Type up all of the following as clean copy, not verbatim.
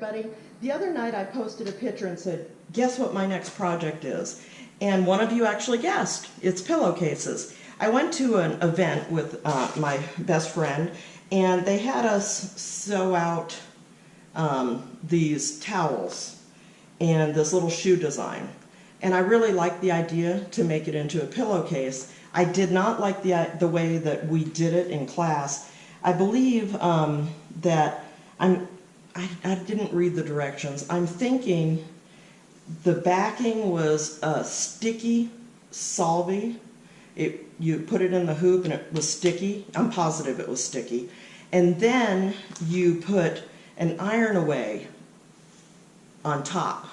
everybody. The other night I posted a picture and said, guess what my next project is? And one of you actually guessed. It's pillowcases. I went to an event with my best friend, and they had us sew out these towels and this little shoe design. And I really liked the idea to make it into a pillowcase. I did not like the way that we did it in class. I believe that I didn't read the directions. I'm thinking the backing was a sticky solvy. You put it in the hoop and it was sticky. I'm positive it was sticky. And then you put an iron away on top.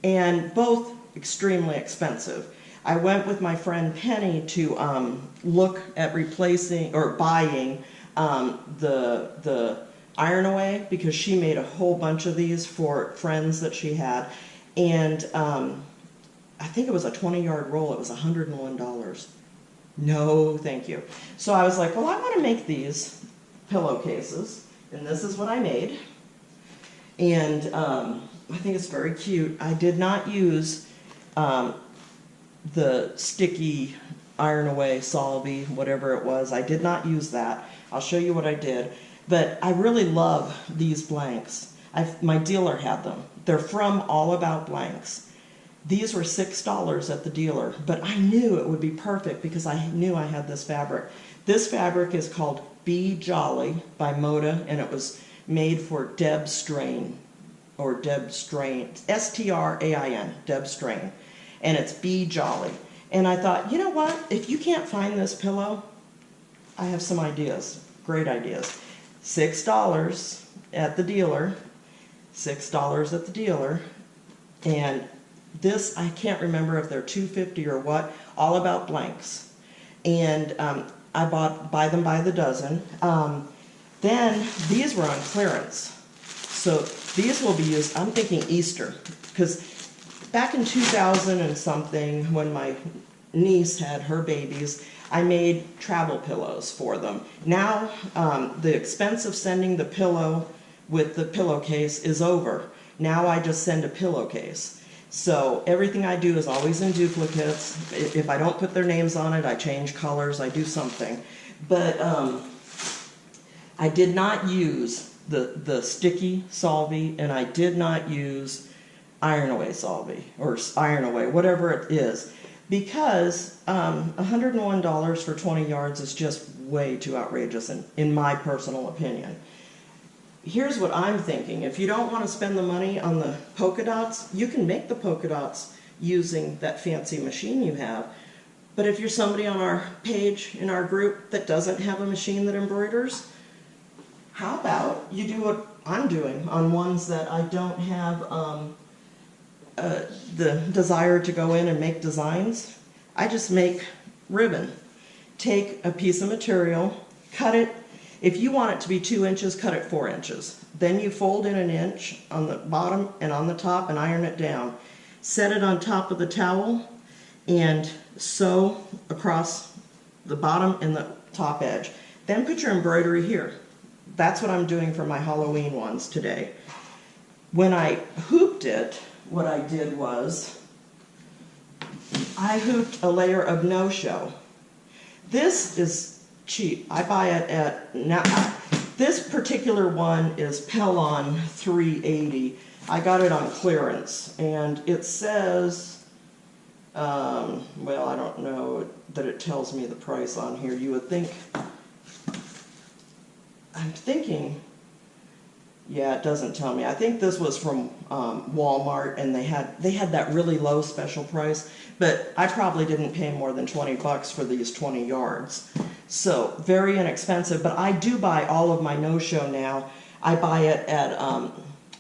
And both extremely expensive. I went with my friend Penny to look at replacing or buying the iron away, because she made a whole bunch of these for friends that she had, and I think it was a 20-yard roll. It was $101. No, thank you. So I was like, well, I want to make these pillowcases, and this is what I made, and I think it's very cute. I did not use the sticky iron away solvy, whatever it was. I did not use that. I'll show you what I did. But I really love these blanks. My dealer had them. They're from All About Blanks. These were $6 at the dealer, but I knew it would be perfect because I knew I had this fabric. This fabric is called Be Jolly by Moda, and it was made for Deb Strain, or Deb Strain, S-T-R-A-I-N, Deb Strain, and it's Be Jolly. And I thought, you know what, if you can't find this pillow, I have some ideas, great ideas. $6 at the dealer, $6 at the dealer, and this, I can't remember if they're $2.50 or what, All About Blanks. And I buy them by the dozen. Then these were on clearance. So these will be used, I'm thinking Easter, because back in 2000 and something, when my niece had her babies, I made travel pillows for them. Now, the expense of sending the pillow with the pillowcase is over. Now I just send a pillowcase. So everything I do is always in duplicates. If I don't put their names on it, I change colors, I do something. But I did not use the sticky solvy, and I did not use iron away solvy, or iron away, whatever it is, because $101 for 20 yards is just way too outrageous in my personal opinion. Here's what I'm thinking. If you don't want to spend the money on the polka dots, you can make the polka dots using that fancy machine you have. But if you're somebody on our page, in our group, that doesn't have a machine that embroiders, how about you do what I'm doing on ones that I don't have the desire to go in and make designs. I just make ribbon. Take a piece of material, cut it. If you want it to be 2 inches, cut it 4 inches. Then you fold in 1 inch on the bottom and on the top and iron it down. Set it on top of the towel and sew across the bottom and the top edge. Then put your embroidery here. That's what I'm doing for my Halloween ones today. When I hooped it, what I did was I hooped a layer of no-show. This is cheap. I buy it at, now, this particular one is Pellon 380. I got it on clearance, and it says, well, I don't know that it tells me the price on here. You would think, I'm thinking, yeah, it doesn't tell me. I think this was from Walmart, and they had that really low special price, but I probably didn't pay more than 20 bucks for these 20 yards. So very inexpensive, but I do buy all of my no-show now. I buy it at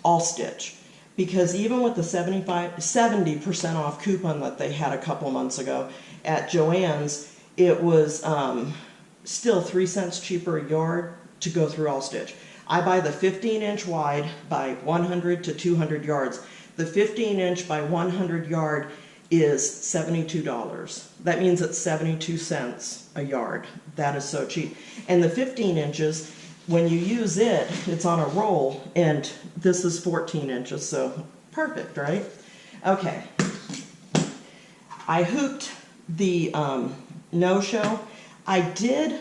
All Stitch, because even with the 70% off coupon that they had a couple months ago at Joann's, it was still 3 cents cheaper a yard to go through All Stitch. I buy the 15-inch wide by 100 to 200 yards. The 15-inch by 100 yard is $72. That means it's 72 cents a yard. That is so cheap. And the 15 inches, when you use it, it's on a roll, and this is 14 inches, so perfect, right? Okay. I hooped the no-show. I did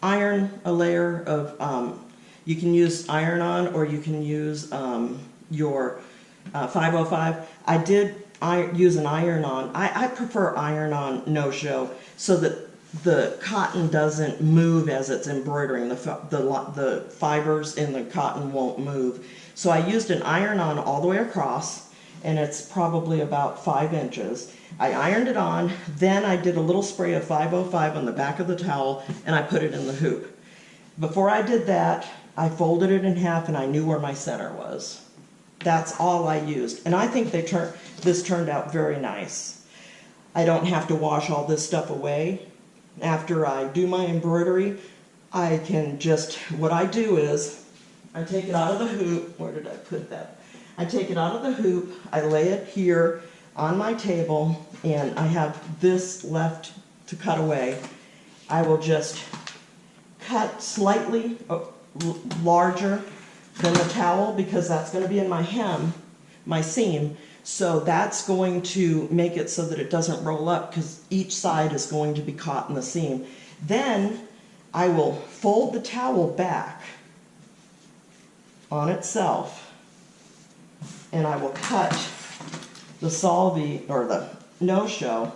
iron a layer of, you can use iron-on or you can use your 505. I did use an iron-on. I prefer iron-on no-show so that the cotton doesn't move as it's embroidering. The fibers in the cotton won't move. So I used an iron-on all the way across, and it's probably about 5 inches. I ironed it on, then I did a little spray of 505 on the back of the towel, and I put it in the hoop. Before I did that, I folded it in half and I knew where my center was. That's all I used. And I think this turned out very nice. I don't have to wash all this stuff away. After I do my embroidery, I can just, what I do is, I take it out of the hoop. Where did I put that? I take it out of the hoop, I lay it here on my table, and I have this left to cut away. I will just cut slightly larger than the towel because that's going to be in my hem, my seam. So that's going to make it so that it doesn't roll up because each side is going to be caught in the seam. Then I will fold the towel back on itself, and I will cut the solvy or the no-show,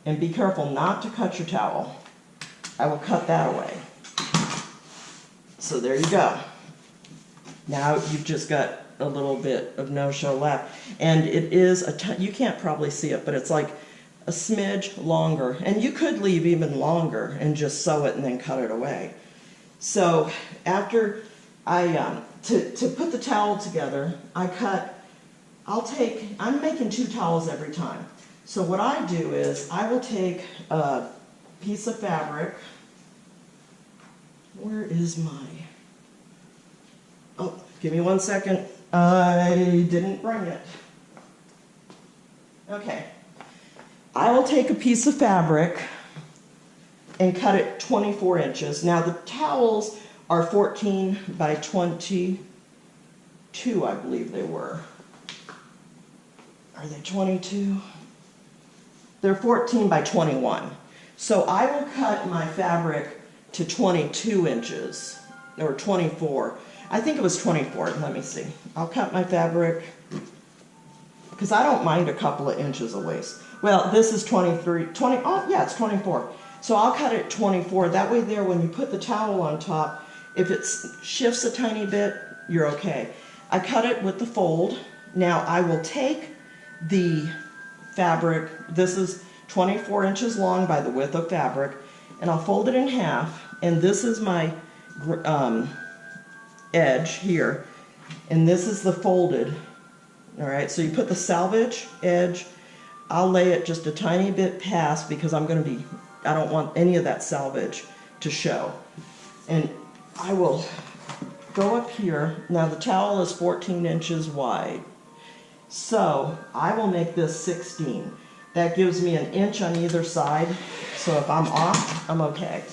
and be careful not to cut your towel. I will cut that away. So there you go. Now you've just got a little bit of no-show left, and it is you can't probably see it, but it's like a smidge longer, and you could leave even longer and just sew it and then cut it away. So after I to put the towel together, I'm making 2 towels every time. So what I do is I will take a piece of fabric. Where is oh, give me 1 second. I didn't bring it. Okay. I will take a piece of fabric and cut it 24 inches. Now the towels are 14 by 22, I believe they were. Are they 22? They're 14 by 21. So I will cut my fabric to 22 inches, or 24. I think it was 24, let me see. I'll cut my fabric, because I don't mind a couple of inches of waste. Well, this is 23, oh yeah, it's 24. So I'll cut it 24, that way there, when you put the towel on top, if it shifts a tiny bit, you're okay. I cut it with the fold. Now I will take the fabric, this is 24 inches long by the width of fabric, and I'll fold it in half, and this is my edge here, and this is the folded. All right, so you put the selvage edge, I'll lay it just a tiny bit past because I don't want any of that selvage to show. And I will go up here. Now the towel is 14 inches wide. So I will make this 16. That gives me 1 inch on either side. So if I'm off, I'm okay.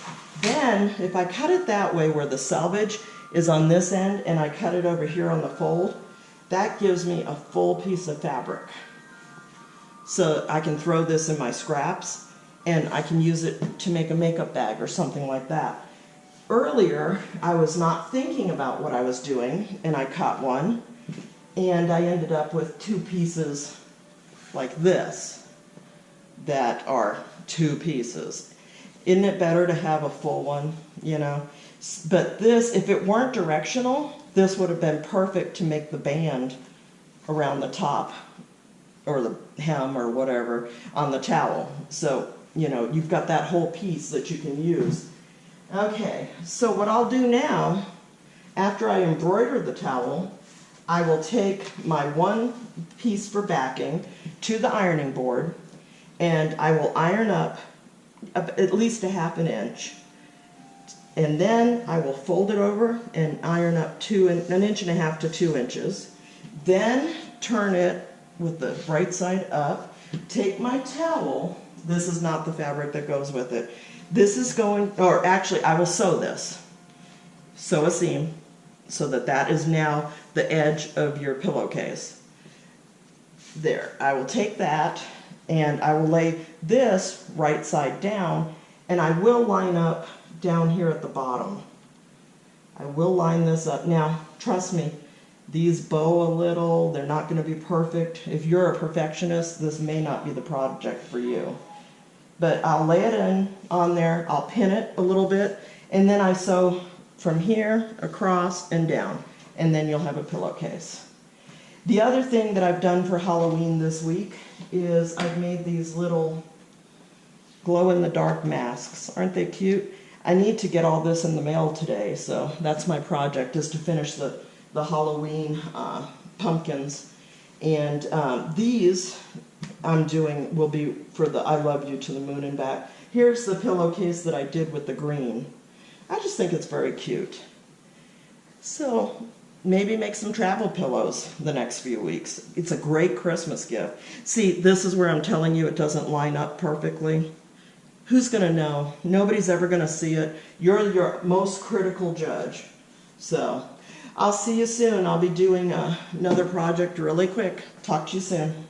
Then if I cut it that way where the selvage is on this end and I cut it over here on the fold, that gives me a full piece of fabric. So I can throw this in my scraps and I can use it to make a makeup bag or something like that. Earlier, I was not thinking about what I was doing, and I cut one, and I ended up with 2 pieces like this that are 2 pieces. Isn't it better to have a full one, you know? But this, if it weren't directional, this would have been perfect to make the band around the top, or the hem, or whatever, on the towel. So, you know, you've got that whole piece that you can use. Okay, so what I'll do now, after I embroider the towel, I will take my 1 piece for backing to the ironing board, and I will iron up at least a ½ inch. And then I will fold it over and iron up 1.5 inches to 2 inches. Then turn it with the right side up. Take my towel. This is not the fabric that goes with it. This is going, or actually I will sew this. sew a seam so that that is now the edge of your pillowcase. There, I will take that and I will lay this right side down, and I will line up down here at the bottom. I will line this up. Now, trust me, these bow a little, they're not going to be perfect. If you're a perfectionist, this may not be the project for you. But I'll lay it in on there, I'll pin it a little bit, and then I sew from here across and down, and then you'll have a pillowcase. The other thing that I've done for Halloween this week is I've made these little glow-in-the-dark masks. Aren't they cute? I need to get all this in the mail today, so that's my project, is to finish the Halloween pumpkins. And these I'm doing will be for the I Love You to the Moon and Back. Here's the pillowcase that I did with the green. I just think it's very cute. So maybe make some travel pillows the next few weeks. It's a great Christmas gift. See, this is where I'm telling you it doesn't line up perfectly. Who's going to know? Nobody's ever going to see it. You're your most critical judge. So I'll see you soon. I'll be doing another project really quick. Talk to you soon.